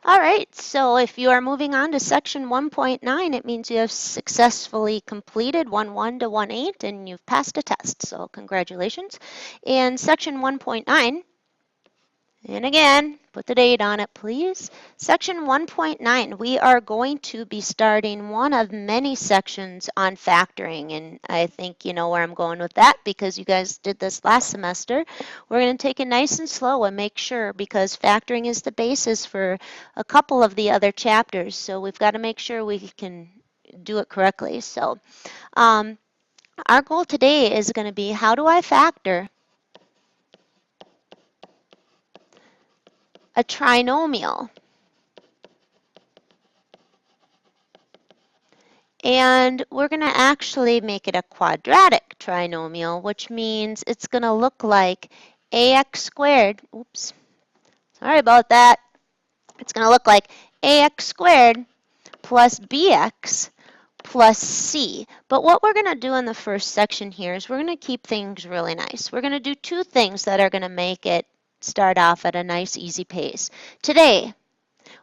All right, so if you are moving on to section 1.9, it means you have successfully completed 1.1 to 1.8 and you've passed a test, so congratulations. In section 1.9, and again, put the date on it, please. Section 1.9, we are going to be starting one of many sections on factoring, and I think you know where I'm going with that because you guys did this last semester. We're going to take it nice and slow and make sure, because factoring is the basis for a couple of the other chapters, so we've got to make sure we can do it correctly. So our goal today is going to be, how do I factor a trinomial? And we're going to actually make it a quadratic trinomial, which means it's going to look like ax squared. Oops, sorry about that. It's going to look like ax squared plus bx plus c. But what we're going to do in the first section here is we're going to keep things really nice. We're going to do two things that are going to make it start off at a nice, easy pace. Today,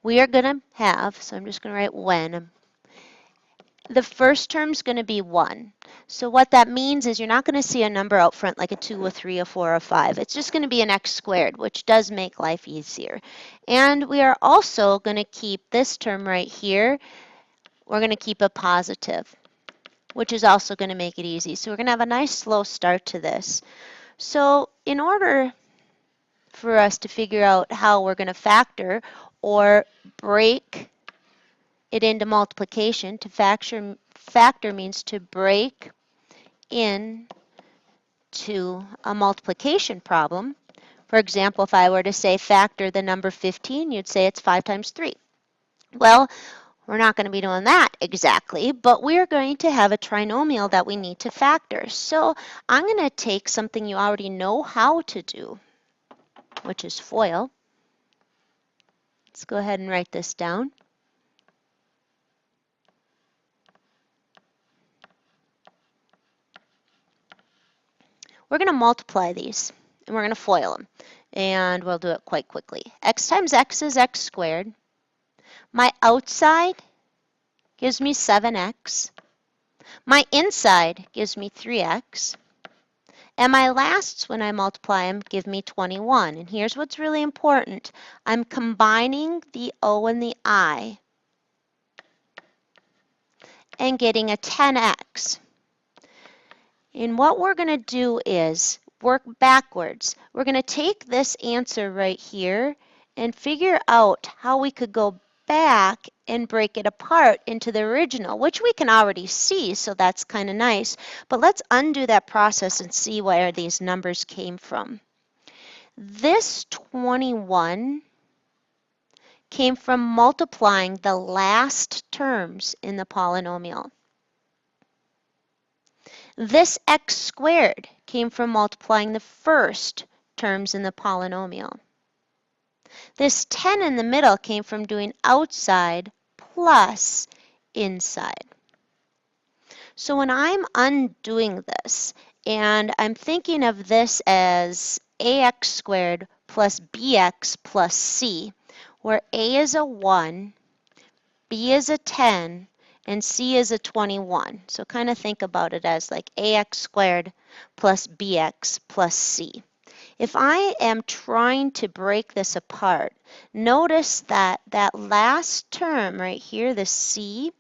we are going to have, so I'm just going to write when. The first term's going to be 1. So what that means is you're not going to see a number out front like a 2, a 3, a 4, a 5. It's just going to be an x squared, which does make life easier. And we are also going to keep this term right here. We're going to keep a positive, which is also going to make it easy. So we're going to have a nice slow start to this. So in order for us to figure out how we're going to factor or break it into multiplication, to factor means to break into a multiplication problem. For example, if I were to say factor the number 15, you'd say it's 5 times 3. Well, we're not going to be doing that exactly, but we're going to have a trinomial that we need to factor. So I'm going to take something you already know how to do, which is FOIL. Let's go ahead and write this down. We're going to multiply these, and we're going to FOIL them, and we'll do it quite quickly. X times x is x squared. My outside gives me 7x. My inside gives me 3x. And my lasts, when I multiply them, give me 21. And here's what's really important. I'm combining the O and the I and getting a 10x. And what we're going to do is work backwards. We're going to take this answer right here and figure out how we could go back and break it apart into the original, which we can already see, so that's kind of nice. But let's undo that process and see where these numbers came from. This 21 came from multiplying the last terms in the polynomial. This x squared came from multiplying the first terms in the polynomial. This 10 in the middle came from doing outside plus inside. So when I'm undoing this, and I'm thinking of this as ax squared plus bx plus c, where a is a 1, b is a 10, and c is a 21. So kind of think about it as like ax squared plus bx plus c. If I am trying to break this apart, notice that that last term right here, the c,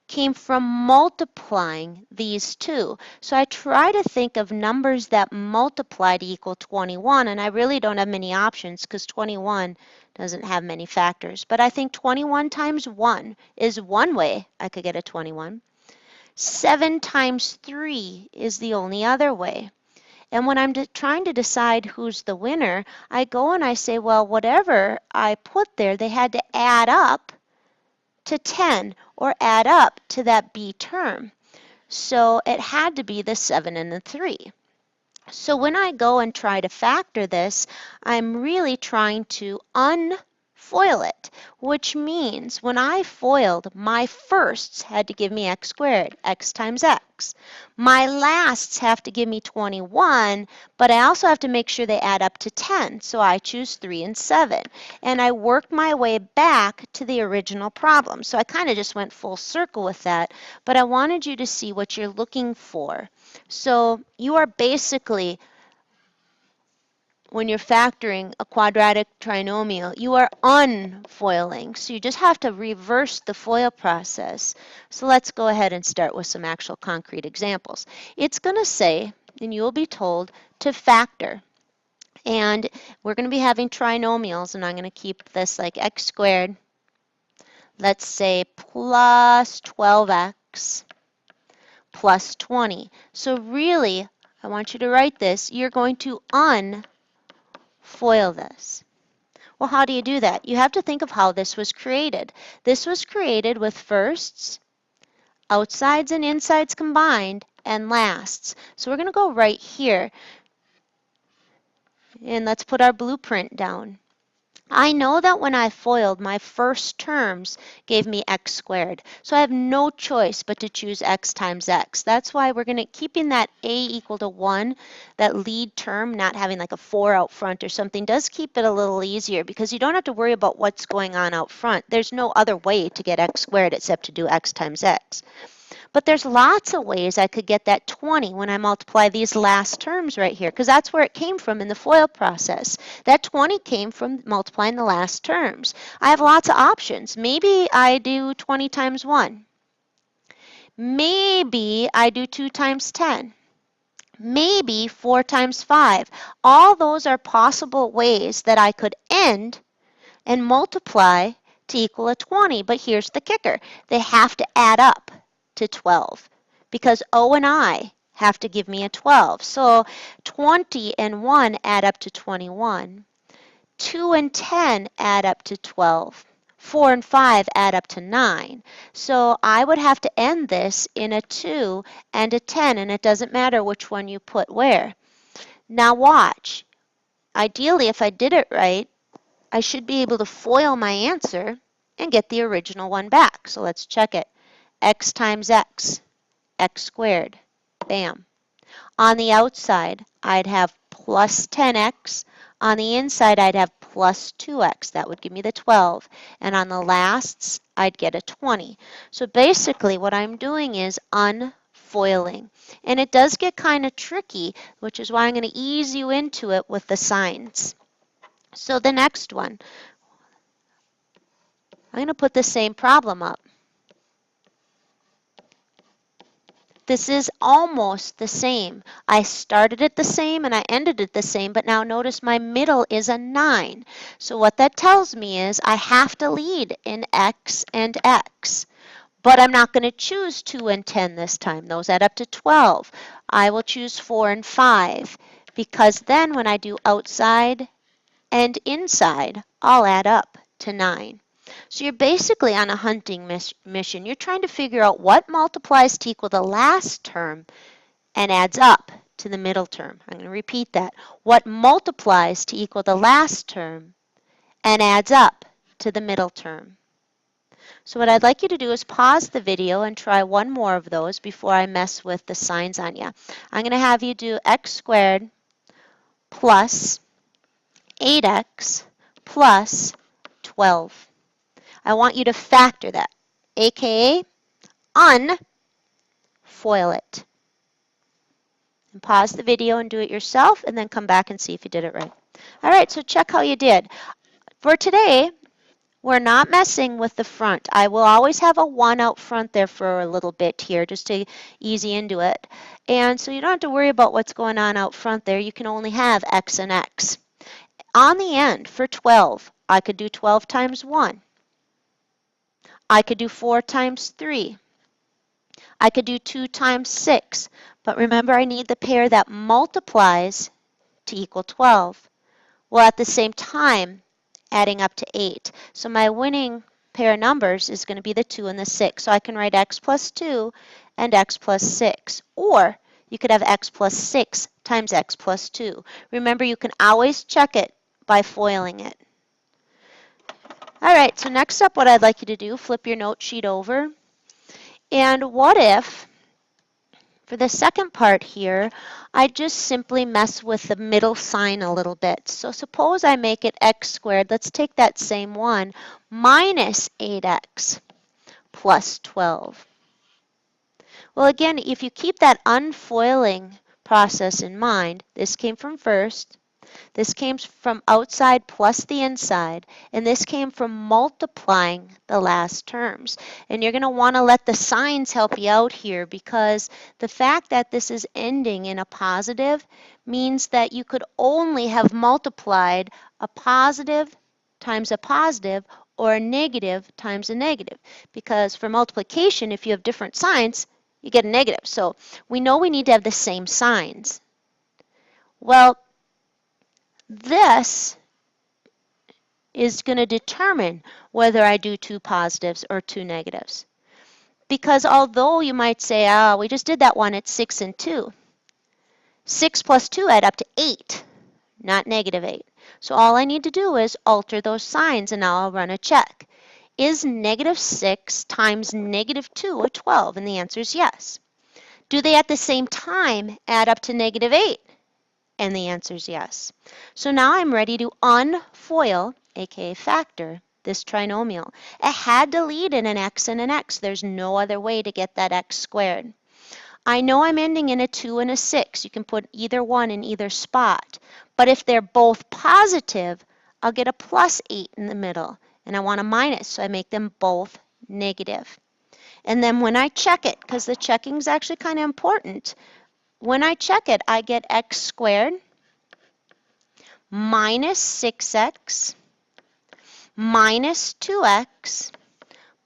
came from multiplying these two. So I try to think of numbers that multiply to equal 21, and I really don't have many options because 21 doesn't have many factors. But I think 21 times 1 is one way I could get a 21. 7 times 3 is the only other way. And when I'm trying to decide who's the winner, I go and I say, well, whatever I put there, they had to add up to 10 or add up to that b term. So it had to be the 7 and the 3. So when I go and try to factor this, I'm really trying to foil it, which means when I foiled, my firsts had to give me x squared, x times x. My lasts have to give me 21, but I also have to make sure they add up to 10, so I choose 3 and 7. And I work my way back to the original problem. So I kind of just went full circle with that, but I wanted you to see what you're looking for. So you are basically, when you're factoring a quadratic trinomial, you are unfoiling. So you just have to reverse the FOIL process. So let's go ahead and start with some actual concrete examples. It's going to say, and you'll be told, to factor. And we're going to be having trinomials, and I'm going to keep this like x squared, let's say plus 12x plus 20. So really, I want you to write this, you're going to unfoil this. Well, how do you do that? You have to think of how this was created. This was created with firsts, outsides and insides combined, and lasts. So we're going to go right here, and let's put our blueprint down. I know that when I foiled, my first terms gave me x squared. So I have no choice but to choose x times x. That's why we're going to, keeping that a equal to 1, that lead term, not having like a 4 out front or something, does keep it a little easier because you don't have to worry about what's going on out front. There's no other way to get x squared except to do x times x. But there's lots of ways I could get that 20 when I multiply these last terms right here, because that's where it came from in the FOIL process. That 20 came from multiplying the last terms. I have lots of options. Maybe I do 20 times 1. Maybe I do 2 times 10. Maybe 4 times 5. All those are possible ways that I could end and multiply to equal a 20. But here's the kicker. They have to add up to 12 because O and I have to give me a 12. So 20 and 1 add up to 21. 2 and 10 add up to 12. 4 and 5 add up to 9. So I would have to end this in a 2 and a 10, and it doesn't matter which one you put where. Now watch. Ideally, if I did it right, I should be able to FOIL my answer and get the original one back. So let's check it. X times x, x squared. Bam. On the outside, I'd have plus 10x. On the inside, I'd have plus 2x. That would give me the 12. And on the lasts, I'd get a 20. So basically, what I'm doing is unfoiling. And it does get kind of tricky, which is why I'm going to ease you into it with the signs. So the next one, I'm going to put the same problem up. This is almost the same. I started it the same and I ended it the same, but now notice my middle is a 9. So what that tells me is I have to lead in x and x. But I'm not going to choose 2 and 10 this time. Those add up to 12. I will choose 4 and 5 because then when I do outside and inside, I'll add up to 9. So you're basically on a hunting mission. You're trying to figure out what multiplies to equal the last term and adds up to the middle term. I'm going to repeat that. What multiplies to equal the last term and adds up to the middle term. So what I'd like you to do is pause the video and try one more of those before I mess with the signs on you. I'm going to have you do x squared plus 8x plus 12. I want you to factor that, aka unfoil it. And pause the video and do it yourself, and then come back and see if you did it right. All right, so check how you did. For today, we're not messing with the front. I will always have a 1 out front there for a little bit here just to ease you into it. And so you don't have to worry about what's going on out front there. You can only have x and x. On the end, for 12, I could do 12 times 1. I could do 4 times 3. I could do 2 times 6. But remember, I need the pair that multiplies to equal 12. Well, at the same time, adding up to 8. So my winning pair of numbers is going to be the 2 and the 6. So I can write x plus 2 and x plus 6. Or you could have x plus 6 times x plus 2. Remember, you can always check it by foiling it. All right, so next up what I'd like you to do, flip your note sheet over. And what if, for the second part here, I just simply mess with the middle sign a little bit. So suppose I make it x squared. Let's take that same one, minus 8x plus 12. Well, again, if you keep that unfoiling process in mind, this came from first, this came from outside plus the inside, and this came from multiplying the last terms. And you're going to want to let the signs help you out here, because the fact that this is ending in a positive means that you could only have multiplied a positive times a positive or a negative times a negative. Because for multiplication, if you have different signs, you get a negative. So we know we need to have the same signs. Well, this is going to determine whether I do two positives or two negatives. Because although you might say, we just did that one, it's 6 and 2. 6 plus 2 add up to 8, not negative 8. So all I need to do is alter those signs, and now I'll run a check. Is negative 6 times negative 2 a 12? And the answer is yes. Do they at the same time add up to negative 8? And the answer is yes. So now I'm ready to unfoil, aka factor, this trinomial. It had to lead in an x and an x. There's no other way to get that x squared. I know I'm ending in a 2 and a 6. You can put either one in either spot. But if they're both positive, I'll get a plus 8 in the middle. And I want a minus, so I make them both negative. And then when I check it, because the checking is actually kind of important, when I check it, I get x squared minus 6x minus 2x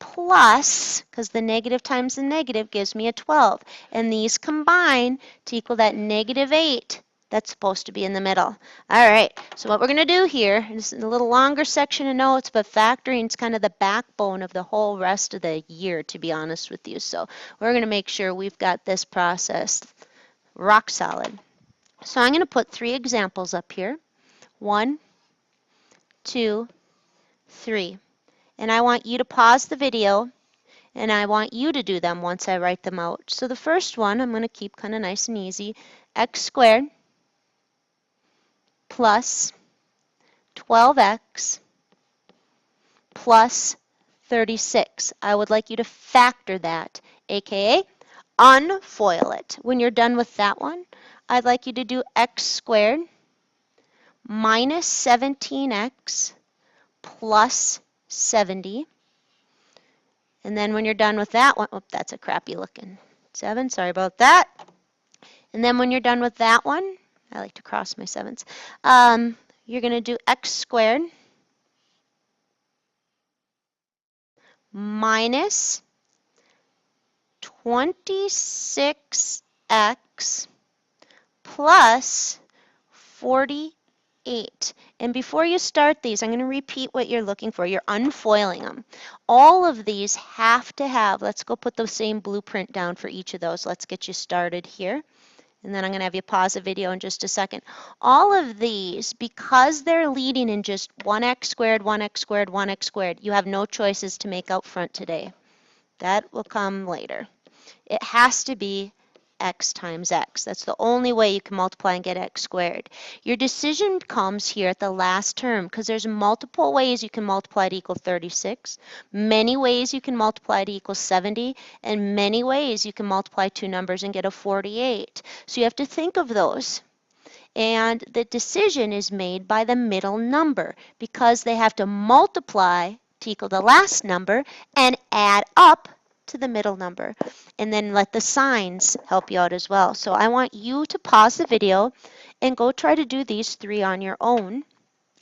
plus, because the negative times the negative gives me a 12. And these combine to equal that negative 8 that's supposed to be in the middle. All right, so what we're going to do here, this is a little longer section of notes, but factoring is kind of the backbone of the whole rest of the year, to be honest with you. So we're going to make sure we've got this process rock solid. So I'm going to put 3 examples up here. 1, 2, 3. And I want you to pause the video, and I want you to do them once I write them out. So the first one I'm going to keep kind of nice and easy. X squared plus 12x plus 36. I would like you to factor that, aka unfoil it. When you're done with that one, I'd like you to do x squared minus 17x plus 70. And then when you're done with that one, oh, that's a crappy looking 7, sorry about that. And then when you're done with that one, I like to cross my 7s, you're going to do x squared minus 26x plus 48. And before you start these, I'm going to repeat what you're looking for. You're unfoiling them. All of these have to have, let's go put the same blueprint down for each of those. Let's get you started here. And then I'm going to have you pause the video in just a second. All of these, because they're leading in just 1x squared, 1x squared, 1x squared, you have no choices to make out front today. That will come later. It has to be x times x. That's the only way you can multiply and get x squared. Your decision comes here at the last term, because there's multiple ways you can multiply to equal 36, many ways you can multiply to equal 70, and many ways you can multiply 2 numbers and get a 48. So you have to think of those. And the decision is made by the middle number, because they have to multiply to equal the last number and add up to the middle number, and then let the signs help you out as well. So I want you to pause the video and go try to do these 3 on your own,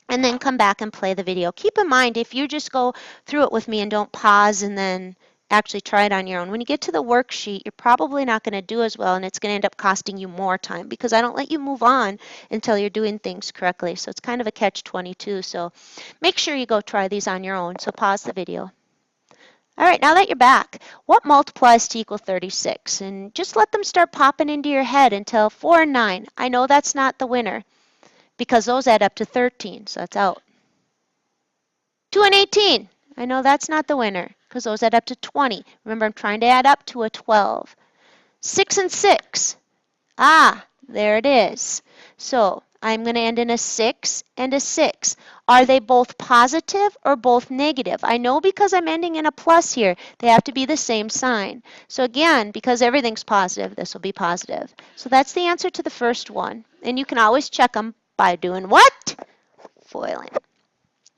and then come back and play the video. Keep in mind, if you just go through it with me and don't pause and then actually try it on your own, when you get to the worksheet, you're probably not going to do as well, and it's going to end up costing you more time, because I don't let you move on until you're doing things correctly. So it's kind of a catch-22. So make sure you go try these on your own. So pause the video. All right, now that you're back, what multiplies to equal 36? And just let them start popping into your head until 4 and 9. I know that's not the winner, because those add up to 13, so that's out. 2 and 18. I know that's not the winner because those add up to 20. Remember, I'm trying to add up to a 12. 6 and 6. Ah, there it is. So I'm going to end in a 6 and a 6. Are they both positive or both negative? I know because I'm ending in a plus here, they have to be the same sign. So again, because everything's positive, this will be positive. So that's the answer to the first one. And you can always check them by doing what? Foiling.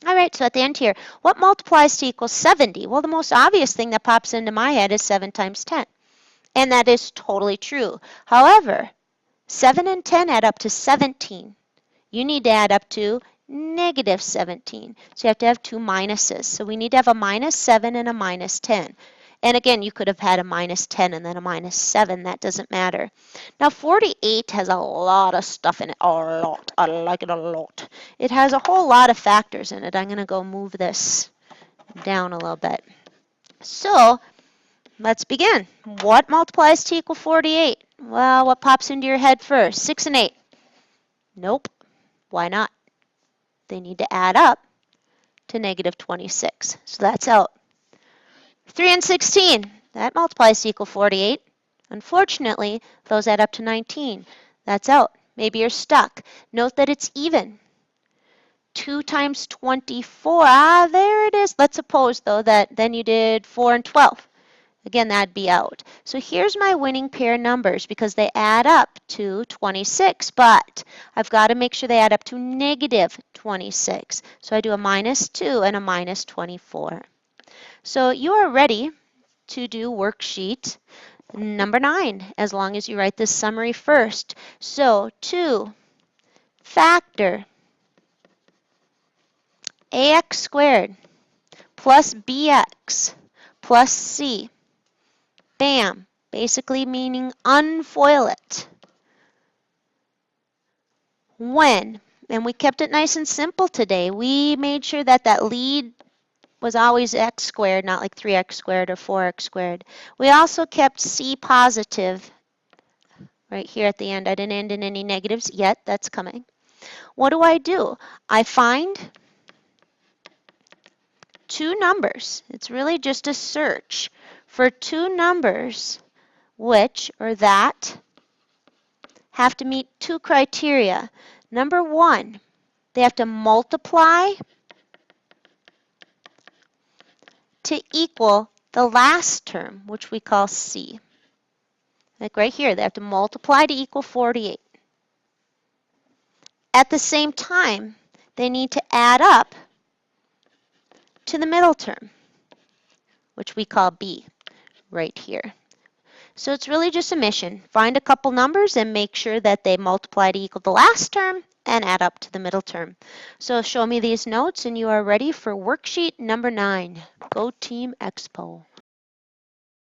All right, so at the end here, what multiplies to equal 70? Well, the most obvious thing that pops into my head is 7 times 10. And that is totally true. However, 7 and 10 add up to 17. You need to add up to negative 17. So you have to have two minuses. So we need to have a minus 7 and a minus 10. And again, you could have had a minus 10 and then a minus 7. That doesn't matter. Now, 48 has a lot of stuff in it. A lot. I like it a lot. It has a whole lot of factors in it. I'm going to go move this down a little bit. So let's begin. What multiplies to equal 48? Well, what pops into your head first? 6 and 8. Nope. Why not? They need to add up to negative 26. So that's out. 3 and 16. That multiplies to equal 48. Unfortunately, those add up to 19. That's out. Maybe you're stuck. Note that it's even. 2 times 24. Ah, there it is. Let's suppose, though, that then you did 4 and 12. Again, that'd be out. So here's my winning pair numbers because they add up to 26, but I've got to make sure they add up to negative 26. So I do a minus 2 and a minus 24. So you are ready to do worksheet number 9, as long as you write this summary first. So to factor ax squared plus bx plus c. Bam, basically meaning unfoil it. When, and we kept it nice and simple today, we made sure that that lead was always x squared, not like 3x squared or 4x squared. We also kept c positive right here at the end. I didn't end in any negatives yet. That's coming. What do? I find two numbers. It's really just a search for two numbers which, or that, have to meet two criteria. Number one, they have to multiply to equal the last term, which we call c. Like right here, they have to multiply to equal 48. At the same time, they need to add up to the middle term, which we call b, right here. So it's really just a mission. Find a couple numbers and make sure that they multiply to equal the last term and add up to the middle term. So show me these notes and you are ready for worksheet number 9. Go Team Expo.